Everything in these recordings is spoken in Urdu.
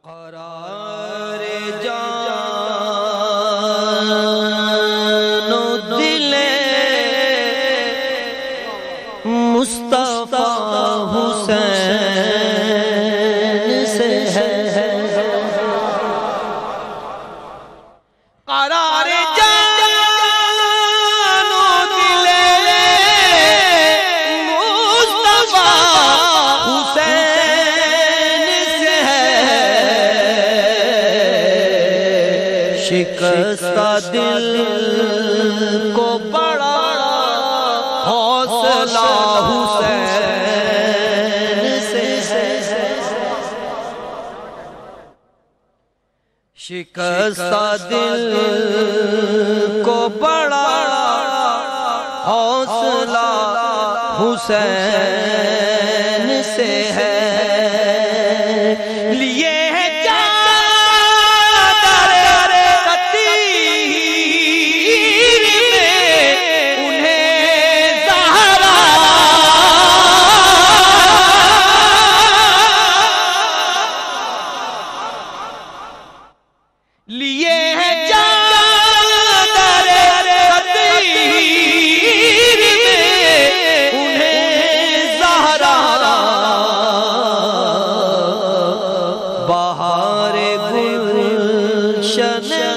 قرار جان و دل مصطفیٰ حسین سے ہے، قرار جان و دل مصطفیٰ حسین سے ہے، شکستہ دل کو بڑا حوصلہ حسین سے ہے، شکستہ دل کو بڑا حوصلہ حسین سے ہے، لیے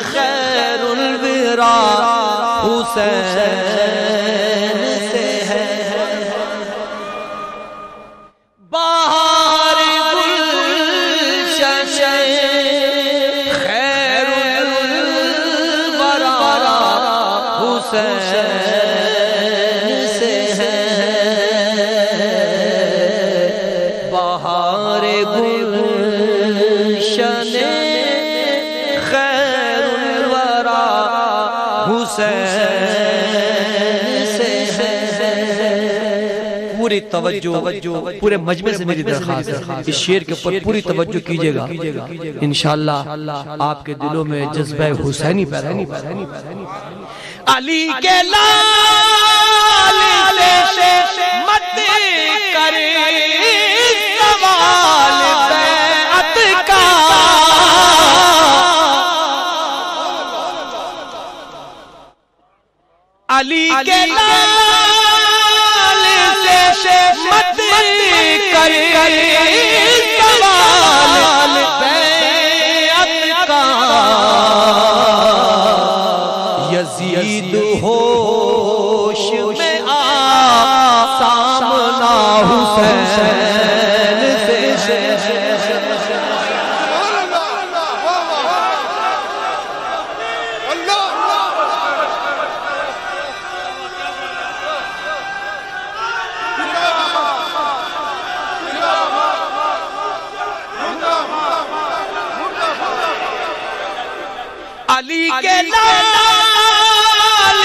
خیر الورا حسین سے ہے، بہار گلشن خیر الورا حسین سے ہے، بہار گلشن حسین سے ہے۔ پوری توجہ پورے مجمع سے میری درخواست ہے، اس شعر کے اوپر پوری توجہ کیجئے گا، انشاءاللہ آپ کے دلوں میں جذبہ حسینی پیدا ہوگا۔ علی کے لال سے مت کرے سوال بیعت کا، علی کے لال سے مت کرے سوال بیعت کا، یزید ہوش میں آ سامنا حسین سے ہے، علی کے لال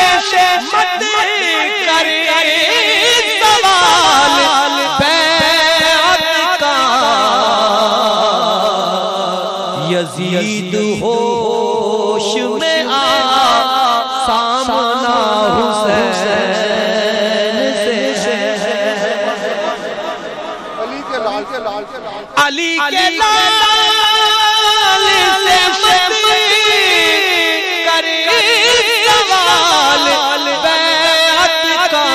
سے مت کرے سوال بیعت کا، یزید ہوش میں آ سامنا حسین سے ہے، علی کے لال سے مت سوال بیعت کا،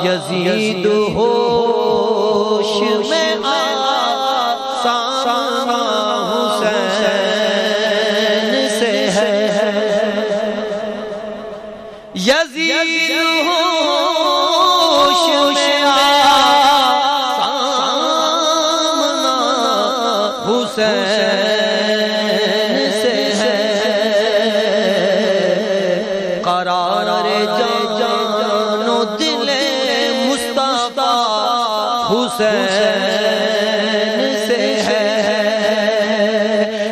یزید ہوش میں آ سامنا حسین سے ہے، یزید ہوش میں آ سامنا حسین جان و دل مصطفیٰ حسین سے ہے،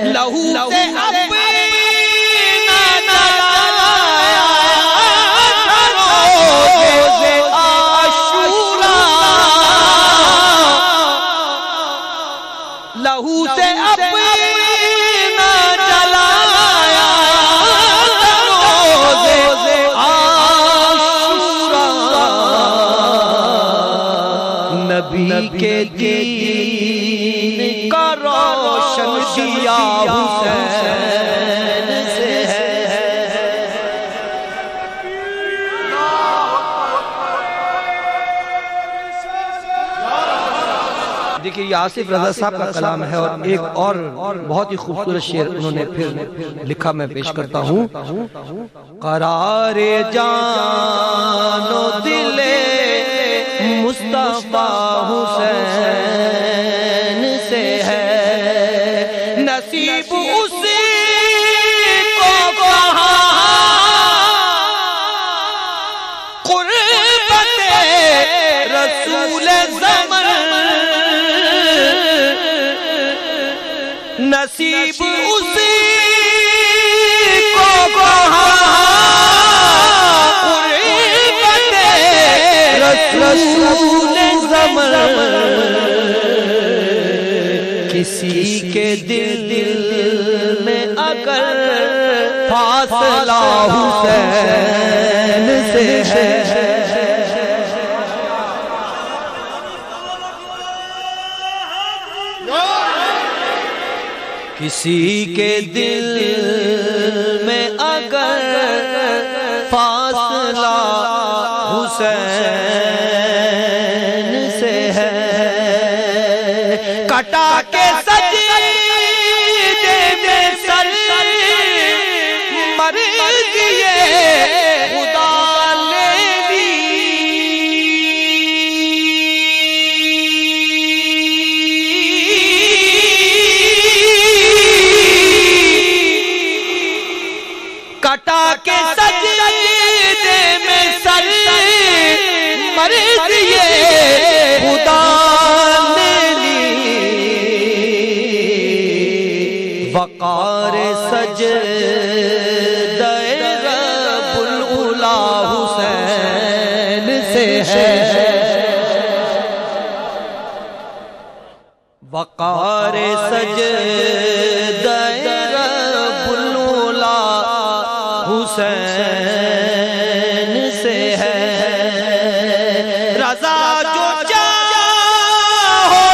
لہو سے اپنا جلایا روز عاشورا، لہو سے اپنا جلایا روز نبی کے دین کا روشن دیا حسین سے ہے۔ دیکھیے یہ آصف رضا صاحب کا کلام ہے، اور ایک اور بہت ہی خوبصورت شعر انہوں نے پھر لکھا، میں پیش کرتا ہوں۔ قرار جان و دل مصطفیٰ حسین سے ہے، نصیب اسی کو کہاں قربت رسول زمن، نصیب اسی کو کہاں قربت رسول زمن، کسی کے دل میں اگر فاصلہ حسین سے ہے، کسی کے دل میں اگر فاصلہ حسین سے ہے، کٹا کے سجدے میں سر مر دیے خدا نے بھی، کٹا کے سجدے میں سر مر دیے خدا نے لی، وقار سجدہ رب العلا حسین سے ہے، وقار سجدہ رب العلا حسین سے ہے، رضا جو چاہو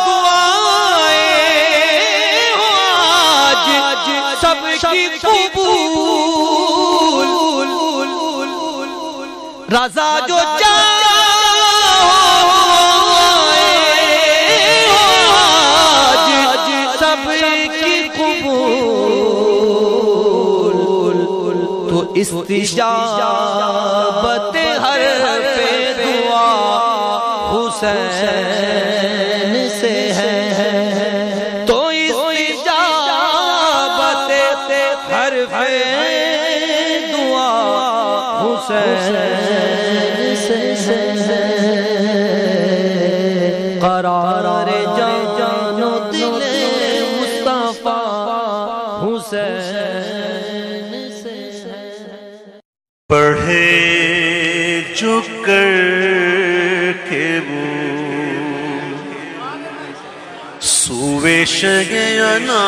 دعائیں ہو آج سب کی قبول، رضا جو چاہو دعائیں ہو آج سب کی قبول، تو استجابت ہر پہ دعا حسین سے ہے، تو استجابت ہر پہ دعا حسین سے ہے، قرار جان و دل مصطفیٰ حسین سے ہے۔ پڑھے جو کر کے وہ سوے شگینا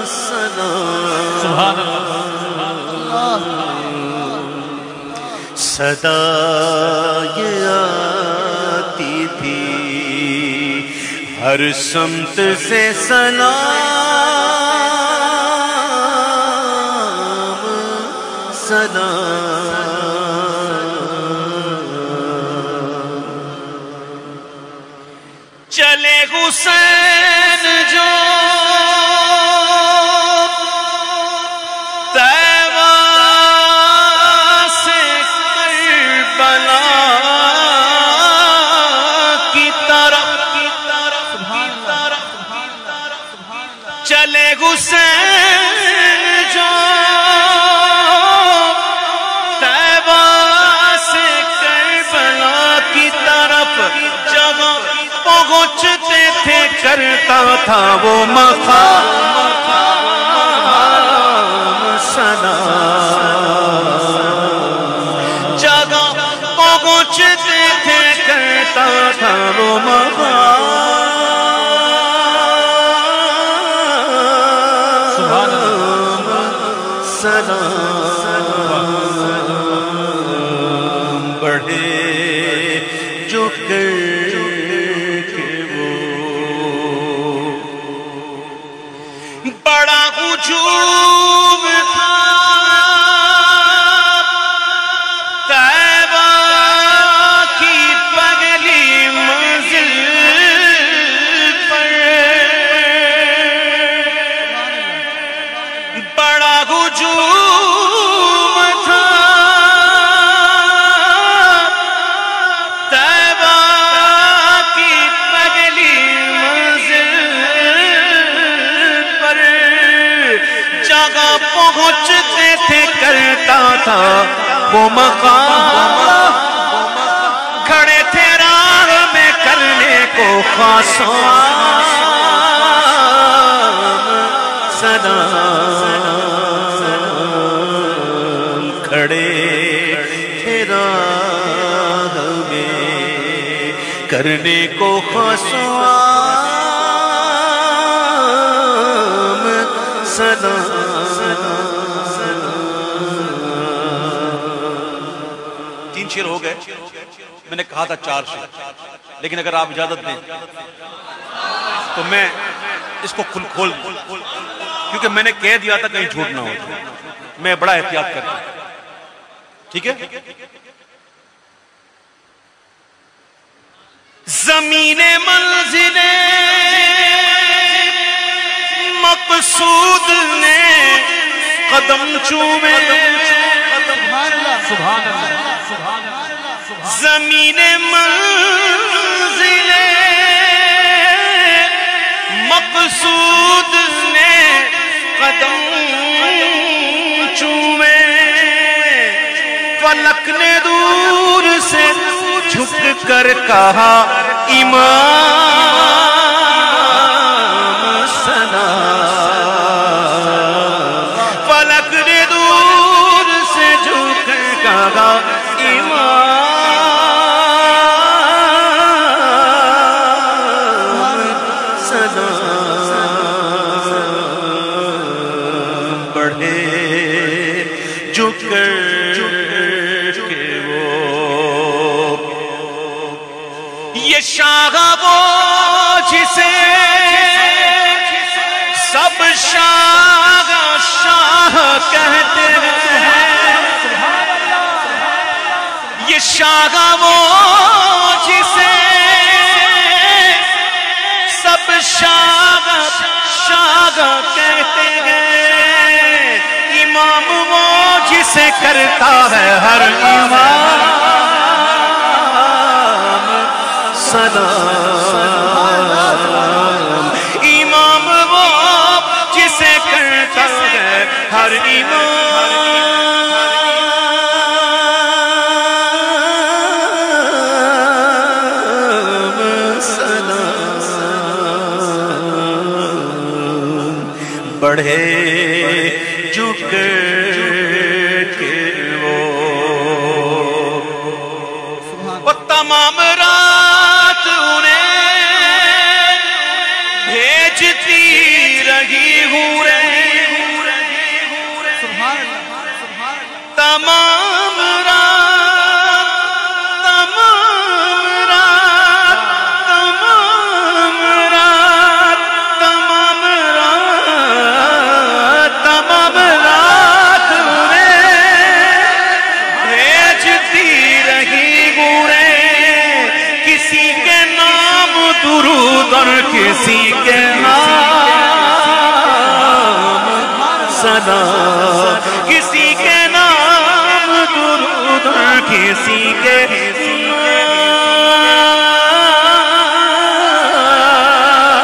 سلام، صدا یہ آتی تھی ہر سمت سے سلام سلام، چلے حسین جو چلے حسین جو طیبہ سے کربلا کی طرف جب پہنچتے تھے کرتا تھا وہ مقام سلام، جگہ پہنچتے تھے کرتا تھا وہ مقام سلام، بڑھے جو کر کے وہ بڑا ہجوم تھا طیبہ کی پگلی منزل پر بڑا ہجوم تھا طیبہ کی پگلی منزل پر جگہ پہنچتے تھے کرتا تھا وہ مقام کھڑے تھے راہ میں کرنے کو خاصام سلام کھڑے تھے راہ میں کرنے کو خاصام سلام شیر ہو گئے میں نے کہا تھا 4 شیر لیکن اگر آپ اجازت دیں تو میں اس کو کھول کیونکہ میں نے کہہ دیا تھا کہیں جھوٹ نہ ہو میں بڑا احتیاط کرتا ہوں ٹھیک ہے زمین منزل مقصود نے قدم چومے سبحان اللہ زمین منزل مقصود نے قدم چومے فلک نے دور سے جھک کر کہا امام سلام فلک نے دور سے جھک کر کہا امام سلام بڑھے جھک کر یہ شاہ وہ جسے سب شاہ شاہ کہتے ہیں یہ شاہ وہ جسے سب شاہ شاہ کہتے ہیں امام وہ جسے کرتا ہے ہر امام سلام امام وہ جسے کرتا ہے ہر امام سلام بڑھے جھک کے وہ تمام رات انہیں بھیجتی رہی ہوں تمام رات تمام رات تمام رات تمام رات تمام رات انہیں بھیجتی رہی ہوں کسی کے نام درود اور کسی کے نام سلام کسی کے نام درود اور کسی کے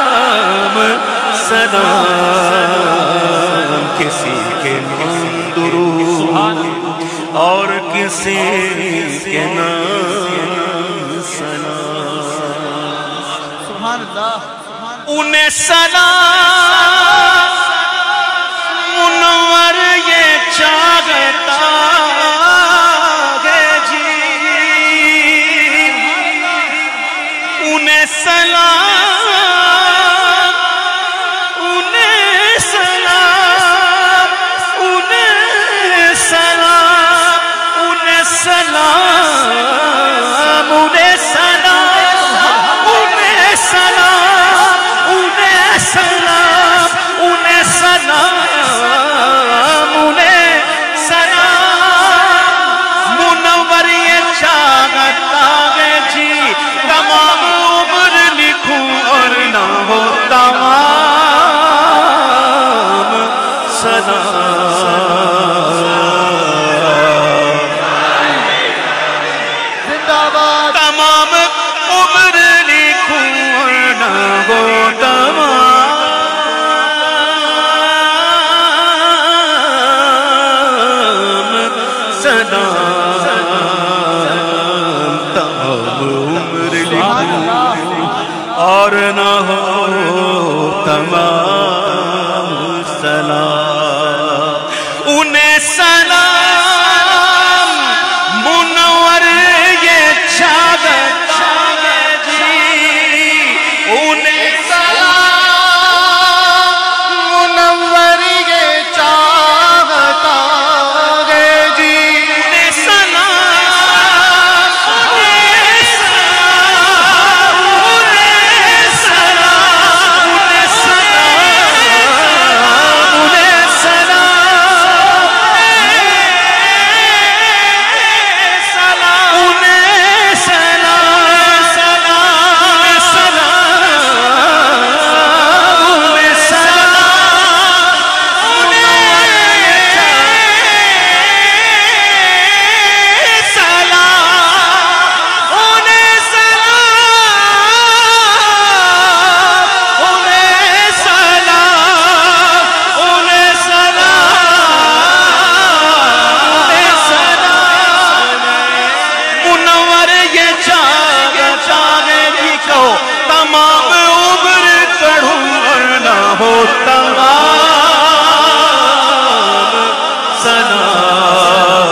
نام سلام کسی کے نام درود اور کسی کے نام سلام انہیں سلام منور یہ چاہتا ہے جی انہیں سلام انہیں سلام انہیں سلام انہیں سلام انہیں سلام بات تمام عمر لکھوں اور نہ ہو تمام سلام، تمام عمر لکھوں اور نہ ہو تمام سلام، انہیں سلام منور یہ چاہت جی، انہیں سلام منور یہ چاہت جی، انہیں سلام، انہیں سلام، انہیں سلام، انہیں سلام، انہیں تمام عمر پڑھوں اور نہ ہو تمام سلام،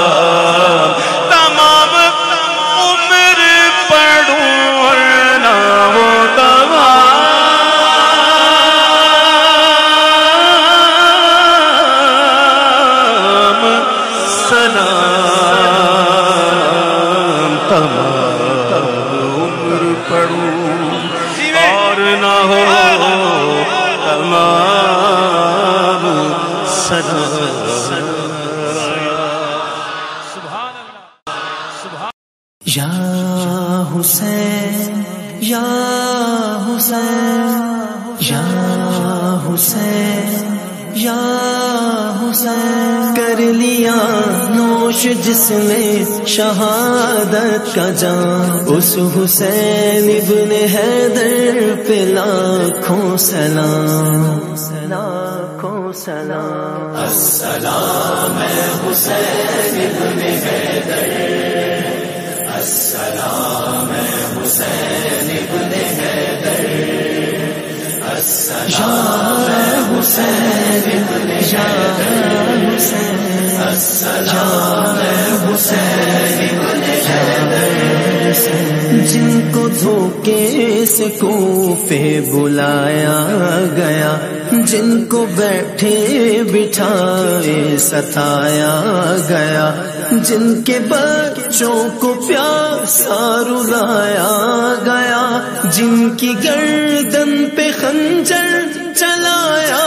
تمام عمر پڑھوں اور نہ ہو تمام سلام، تمام عمر پڑھوں اور نہ ہو تمام سلام۔ یا حسین یا حسین یا حسین یا حسین، کر لیا نوش جس نے شہادت کا جام، اس حسین ابن حیدر پہ لاکھوں سلام، لاکھوں سلام۔ السلام حسین ابن حیدر، السلام حسین ابن حیدر، السلام حسین ابن حیدر، السلام حسین ابن حیدر، جن کو دھوکے سے کوفے بلایا گیا، جن کو بیٹھے بٹھائے ستایا گیا، جن کے بچوں کو پیاسا رلایا گیا، جن کی گردن پہ خنجر چلایا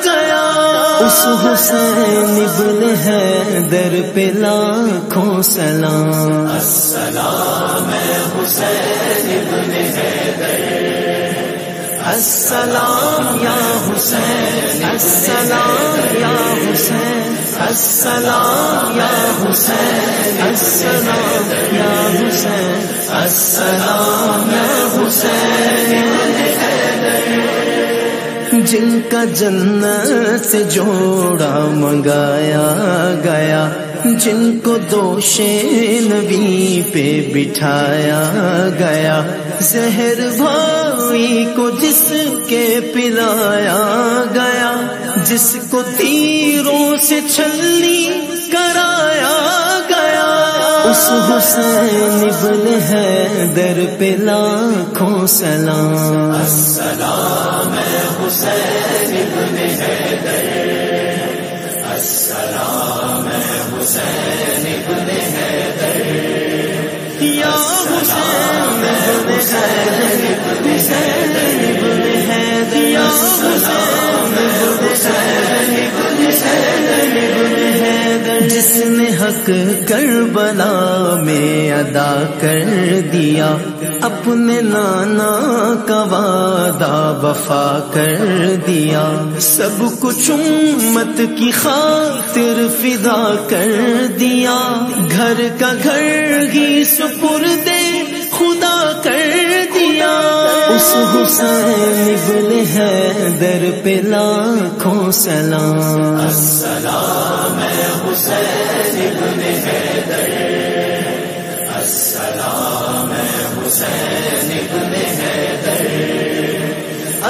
گیا، اس حسین ابن حیدر پہ لاکھوں سلام۔ السلام حسین ابن حیدر، السلام یا حسین، السلام یا حسین، السلام یا حسین، السلام یا حسین، السلام یا حسین، جن کا جنت سے جوڑا منگایا گیا، جن کو دوش نبی پہ بٹھایا گیا، زہر بھائی کو جس کے پلایا گیا، جس کو تیروں سے چھلنی کرایا گیا، اس حسین ابن حیدر پہ لاکھوں سلام۔ السلام حسین ابن حیدر، السلام حسین ابن حیدر، یا حسین ابن حیدر، حسین ابن حیدر، یا حسین ابن حیدر، جس نے حق کربلا میں ادا کر دیا، اپنے نانا کا وعدہ وفا کر دیا، سب کچھ امت کی خاطر فدا کر دیا، گھر کا گھر ہی سپردے حسین ابن حیدر پہ لاکھوں سلام، السلام حسین ابن حیدر، السلام حسین ابن حیدر،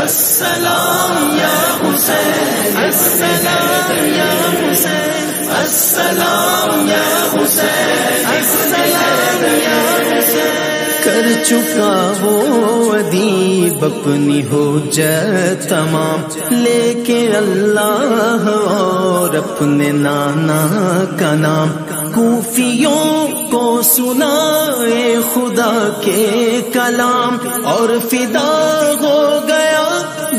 السلام یا حسین، السلام یا حسین، السلام یا حسین، السلام یا حسین۔ کر چکا وہ ادیب اپنی حجت تمام، لے کے اللہ اور اپنے نانا کا نام، کوفیوں کو سنائے خدا کے کلام، اور فدا ہو گیا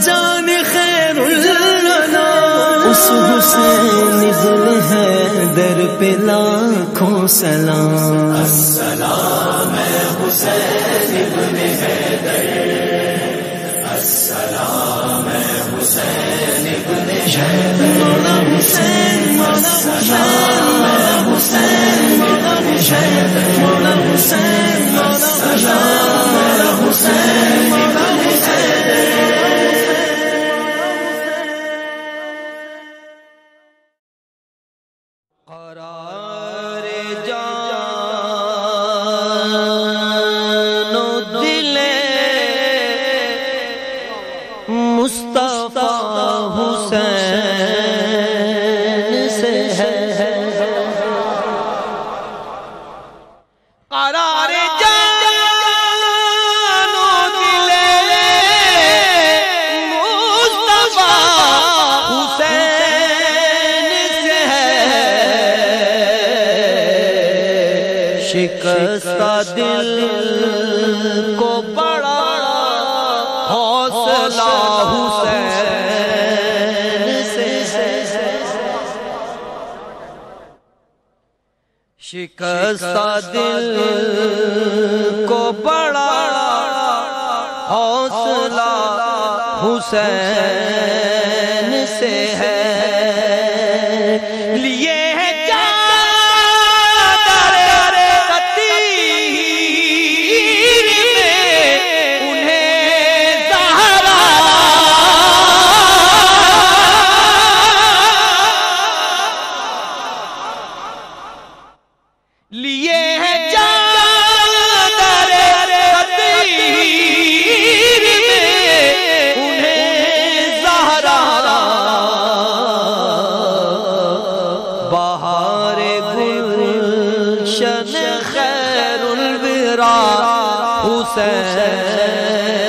جان خیر الانام۔ اس حسین ابن حیدر پہ لاکھوں سلام، السلام حسین ابن حیدر، السلام حسین ابن حیدر، مولا حسین، مولا حسین، مولا حسین، مولا حسین، مولا حسین، مولا حسین، مولا حسین۔ قرار جان و دل مصطفیٰ حسین سے ہے، قرار جان و دل مصطفیٰ حسین سے ہے، شکستہ دل کو بڑا حوصلہ حسین سے ہے، شکستہ دل کو بڑا حوصلہ حسین سے ہے، لیے حسین